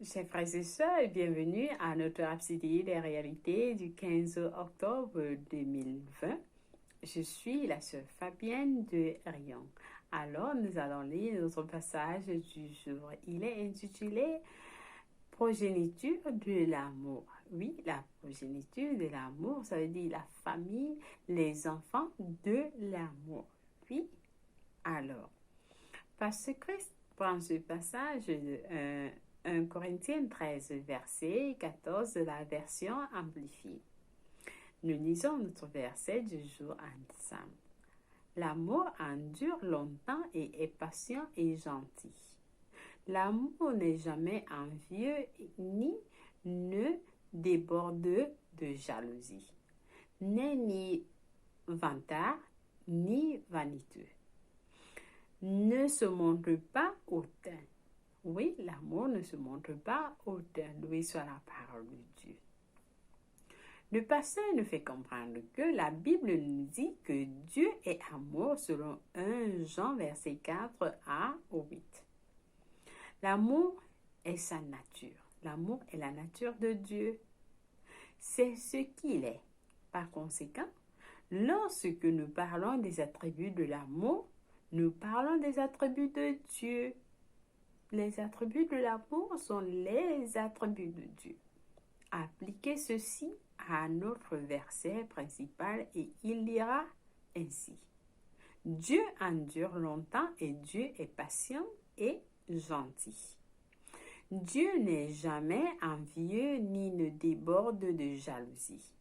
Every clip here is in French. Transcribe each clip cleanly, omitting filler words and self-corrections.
Chers frères et sœurs, bienvenue à notre Rhapsodie des réalités du 15 octobre 2020. Je suis la sœur Fabienne de Rion. Alors, nous allons lire notre passage du jour. Il est intitulé Progéniture de l'amour. Oui, la progéniture de l'amour, ça veut dire la famille, les enfants de l'amour. Oui, alors, parce que Christ prend ce passage de 1 Corinthiens 13, verset 14 de la version amplifiée. Nous lisons notre verset du jour ensemble. L'amour endure longtemps et est patient et gentil. L'amour n'est jamais envieux ni ne déborde de jalousie, n'est ni vantard ni vaniteux, ne se montre pas hautain. Oui, l'amour ne se montre pas hautain. Loué soit la parole de Dieu. Le pasteur nous fait comprendre que la Bible nous dit que Dieu est amour selon 1 Jean verset 4 à 8. L'amour est sa nature. L'amour est la nature de Dieu. C'est ce qu'il est. Par conséquent, lorsque nous parlons des attributs de l'amour, nous parlons des attributs de Dieu. Les attributs de l'amour sont les attributs de Dieu. Appliquez ceci à notre verset principal et il ira ainsi. Dieu endure longtemps et Dieu est patient et gentil. Dieu n'est jamais envieux ni ne déborde de jalousie.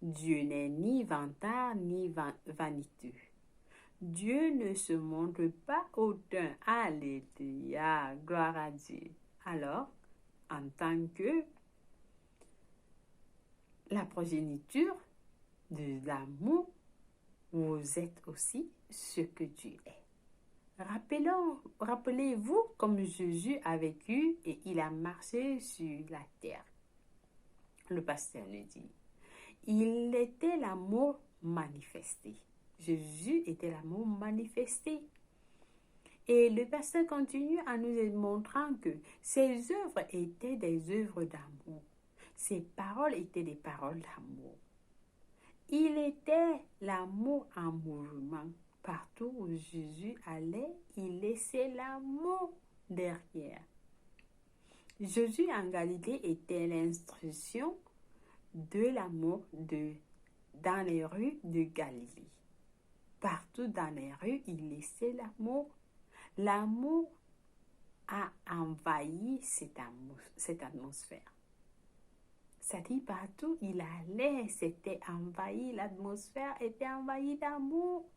Dieu n'est ni vantard ni vaniteux. Dieu ne se montre pas hautain. Alléluia, gloire à Dieu. Alors, en tant que la progéniture de l'amour, vous êtes aussi ce que Dieu est. Rappelez-vous comme Jésus a vécu et il a marché sur la terre. Le pasteur nous dit, il était l'amour manifesté. Jésus était l'amour manifesté. Et le pasteur continue en nous montrant que ses œuvres étaient des œuvres d'amour. Ses paroles étaient des paroles d'amour. Il était l'amour en mouvement. Partout où Jésus allait, il laissait l'amour derrière. Jésus en Galilée était l'instruction de l'amour dans les rues de Galilée. Partout dans les rues, il laissait l'amour. L'amour a envahi cette atmosphère. C'est-à-dire partout il allait, c'était envahi, l'atmosphère était envahie d'amour.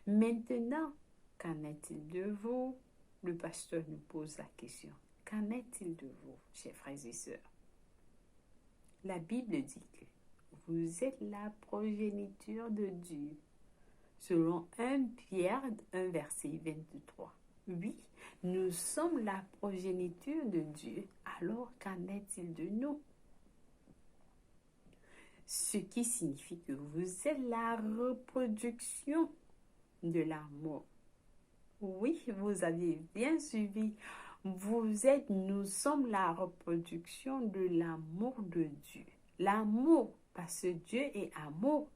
Maintenant, qu'en est-il de vous? Le pasteur nous pose la question. Qu'en est-il de vous, chers frères et sœurs? La Bible dit que vous êtes la progéniture de Dieu. Selon 1 Pierre 1 verset 23. Oui, nous sommes la progéniture de Dieu. Alors qu'en est-il de nous? Ce qui signifie que vous êtes la reproduction de l'amour. Oui, vous avez bien suivi. Nous sommes la reproduction de l'amour de Dieu. L'amour, parce que Dieu est amour.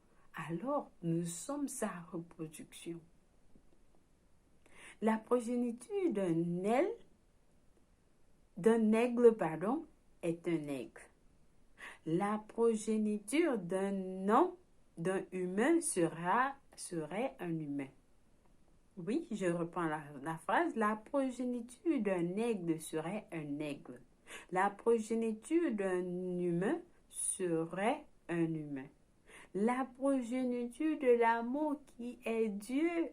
Alors, nous sommes sa reproduction. La progéniture d'un aigle, est un aigle. La progéniture d'un humain serait un humain. Oui, je reprends la phrase. La progéniture d'un aigle serait un aigle. La progéniture d'un humain serait un humain. La progéniture de l'amour qui est Dieu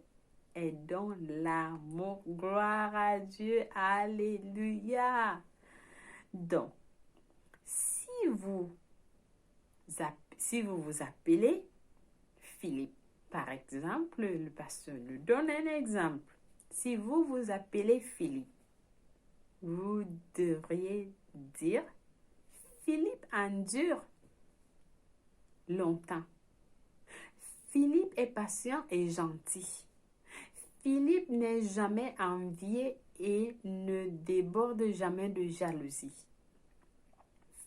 est donc l'amour. Gloire à Dieu. Alléluia. Donc, si vous vous appelez Philippe, par exemple, le pasteur nous donne un exemple. Si vous vous appelez Philippe, vous devriez dire Philippe endure longtemps. Philippe est patient et gentil. Philippe n'est jamais envié et ne déborde jamais de jalousie.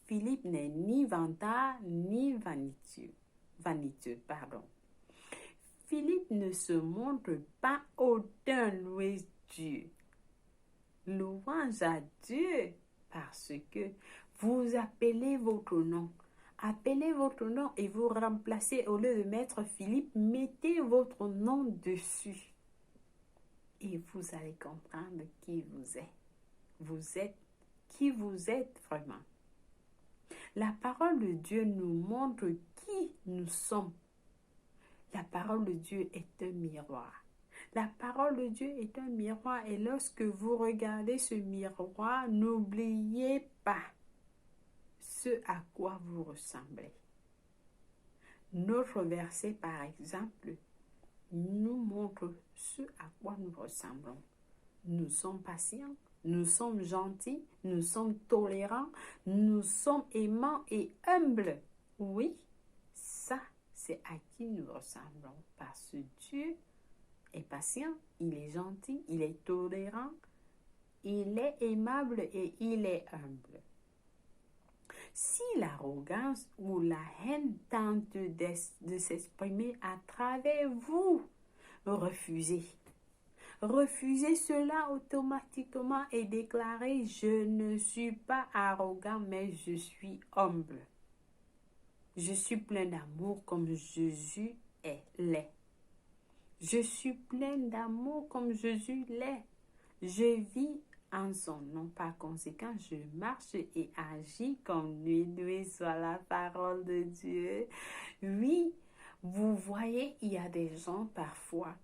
Philippe n'est ni vantard ni vaniteux. Philippe ne se montre pas hautain, louez Dieu. Louange à Dieu parce que vous appelez votre nom. Appelez votre nom et vous remplacez, au lieu de mettre Philippe, mettez votre nom dessus. Et vous allez comprendre qui vous êtes. Vous êtes qui vous êtes vraiment. La parole de Dieu nous montre qui nous sommes. La parole de Dieu est un miroir. La parole de Dieu est un miroir et lorsque vous regardez ce miroir, n'oubliez pas ce à quoi vous ressemblez. Notre verset, par exemple, nous montre ce à quoi nous ressemblons. Nous sommes patients, nous sommes gentils, nous sommes tolérants, nous sommes aimants et humbles. Oui, ça, c'est à qui nous ressemblons. Parce que Dieu est patient, il est gentil, il est tolérant, il est aimable et il est humble. Si l'arrogance ou la haine tente de s'exprimer à travers vous, refusez. Refusez cela automatiquement et déclarez: je ne suis pas arrogant, mais je suis humble. Je suis plein d'amour comme Jésus l'est. Je suis plein d'amour comme Jésus l'est. Je vis en son nom. Par conséquent, je marche et agis comme lui. Loué soit la parole de Dieu. Oui, vous voyez, il y a des gens parfois,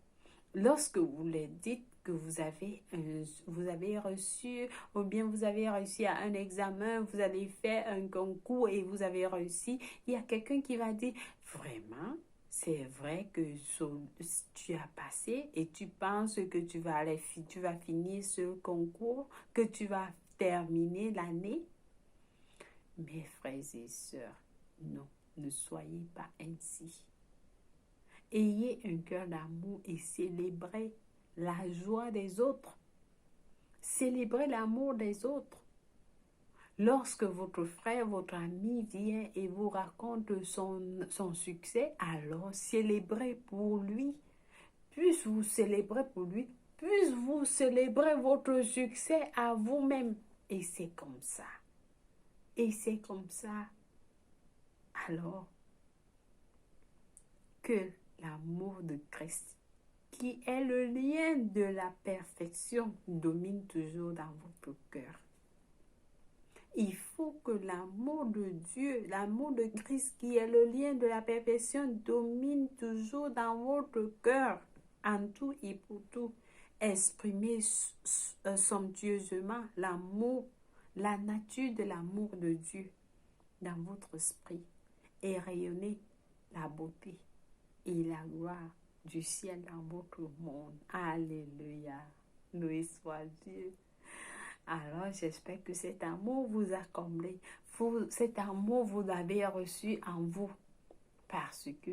lorsque vous leur dites que vous avez reçu, ou bien vous avez réussi à un examen, vous avez fait un concours et vous avez réussi, il y a quelqu'un qui va dire: vraiment, c'est vrai que tu as passé et tu penses que tu vas finir ce concours, que tu vas terminer l'année? Mes frères et sœurs, non, ne soyez pas ainsi. Ayez un cœur d'amour et célébrez la joie des autres. Célébrez l'amour des autres. Lorsque votre frère, votre ami vient et vous raconte son succès, alors célébrez pour lui. Puisse vous célébrer pour lui, puisse vous célébrer votre succès à vous-même. Et c'est comme ça. Et c'est comme ça. Alors que l'amour de Christ, qui est le lien de la perfection, domine toujours dans votre cœur. Il faut que l'amour de Dieu, l'amour de Christ, qui est le lien de la perfection, domine toujours dans votre cœur, en tout et pour tout. Exprimez somptueusement l'amour, la nature de l'amour de Dieu dans votre esprit et rayonnez la beauté et la gloire du ciel dans votre monde. Alléluia. Loué soit Dieu. Alors, j'espère que cet amour vous a comblé. Cet amour, vous l'avez reçu en vous. Parce que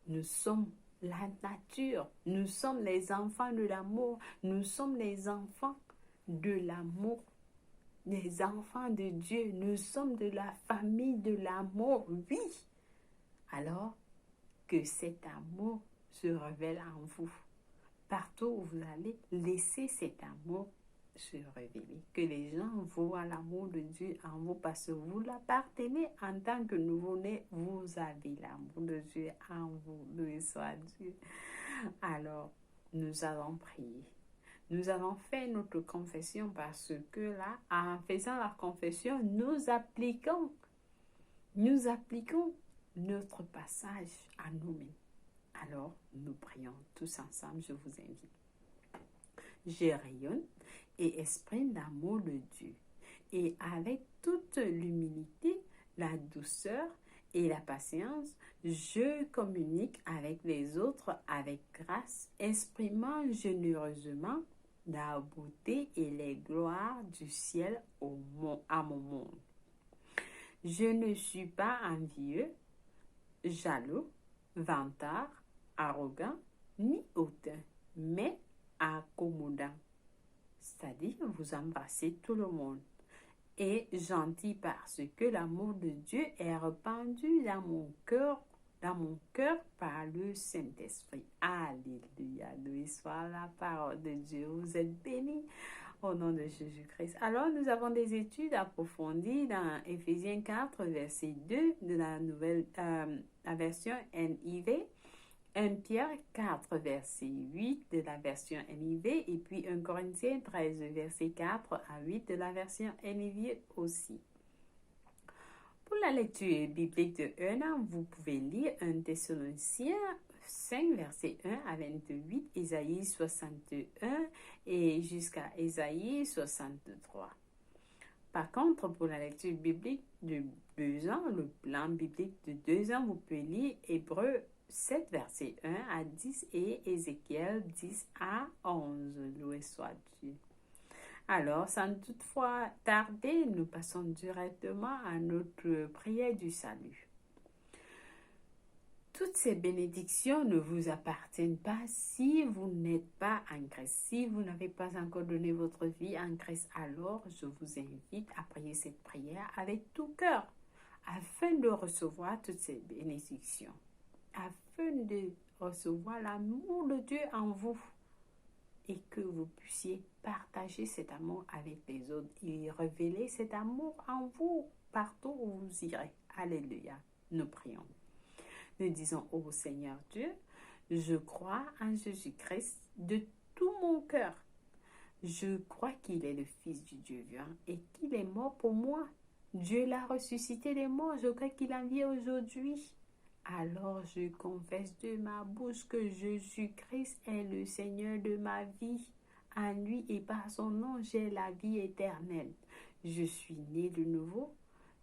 nous sommes la nature. Nous sommes les enfants de l'amour. Nous sommes les enfants de l'amour. Les enfants de Dieu. Nous sommes de la famille de l'amour. Oui. Alors, que cet amour se révèle en vous. Partout où vous allez, laissez cet amour se révéler. Que les gens voient l'amour de Dieu en vous parce que vous l'appartenez en tant que nouveau-né. Vous avez l'amour de Dieu en vous. Loué soit Dieu. Alors, nous allons prier. Nous allons faire notre confession parce que là, en faisant la confession, nous appliquons notre passage à nous-mêmes. Alors, nous prions tous ensemble, je vous invite. Je rayonne et exprime l'amour de Dieu. Et avec toute l'humilité, la douceur et la patience, je communique avec les autres avec grâce, exprimant généreusement la beauté et les gloires du ciel à mon monde. Je ne suis pas envieux, jaloux, vantard, arrogant, ni hautain, mais accommodant, c'est-à-dire vous embrassez tout le monde. Et gentil parce que l'amour de Dieu est répandu dans mon cœur par le Saint-Esprit. Alléluia. Loué soit la parole de Dieu. Vous êtes bénis au nom de Jésus-Christ. Alors, nous avons des études approfondies dans Éphésiens 4, verset 2 de la version NIV. 1 Pierre 4, verset 8 de la version NIV et puis 1 Corinthiens 13, verset 4 à 8 de la version NIV aussi. Pour la lecture biblique de 1 an, vous pouvez lire 1 Thessaloniciens 5, verset 1 à 28, Ésaïe 61 et jusqu'à Ésaïe 63. Par contre, pour la lecture biblique de 2 ans, le plan biblique de 2 ans, vous pouvez lire Hébreux 7, verset 1 à 10 et Ézéchiel 10 à 11. Loué soit Dieu. Alors, sans toutefois tarder, nous passons directement à notre prière du salut. Toutes ces bénédictions ne vous appartiennent pas si vous n'êtes pas en Christ. Si vous n'avez pas encore donné votre vie en Christ, alors je vous invite à prier cette prière avec tout cœur afin de recevoir toutes ces bénédictions, afin de recevoir l'amour de Dieu en vous et que vous puissiez partager cet amour avec les autres et révéler cet amour en vous partout où vous irez. Alléluia. Nous prions. Nous disons ô Seigneur Dieu, je crois en Jésus-Christ de tout mon cœur. Je crois qu'il est le Fils du Dieu vivant et qu'il est mort pour moi. Dieu l'a ressuscité des morts. Je crois qu'il en vit aujourd'hui. Alors je confesse de ma bouche que Jésus-Christ est le Seigneur de ma vie. En lui et par son nom, j'ai la vie éternelle. Je suis né de nouveau.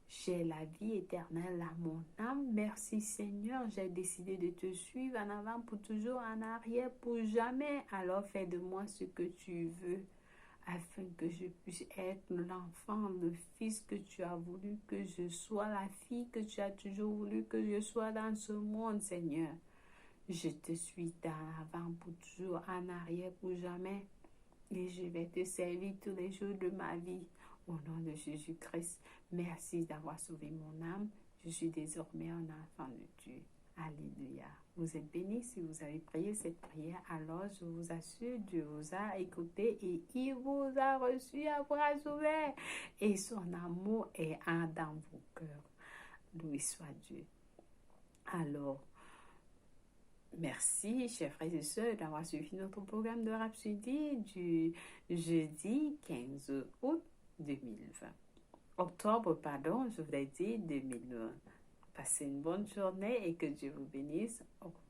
J'ai la vie éternelle à mon âme. Merci Seigneur, j'ai décidé de te suivre en avant pour toujours, en arrière pour jamais. Alors fais de moi ce que tu veux, afin que je puisse être l'enfant, le fils que tu as voulu que je sois, la fille que tu as toujours voulu que je sois dans ce monde, Seigneur. Je te suis d'avant pour toujours, en arrière pour jamais. Et je vais te servir tous les jours de ma vie. Au nom de Jésus-Christ, merci d'avoir sauvé mon âme. Je suis désormais un enfant de Dieu. Alléluia. Vous êtes bénis si vous avez prié cette prière. Alors, je vous assure, Dieu vous a écouté et il vous a reçu à bras ouverts. Et son amour est dans vos cœurs. Loué soit Dieu. Alors, merci, chers frères et sœurs, d'avoir suivi notre programme de Rhapsodie du jeudi 15 août 2020. Octobre, pardon, je voulais dire 2020. Passez une bonne journée et que Dieu vous bénisse. Au revoir.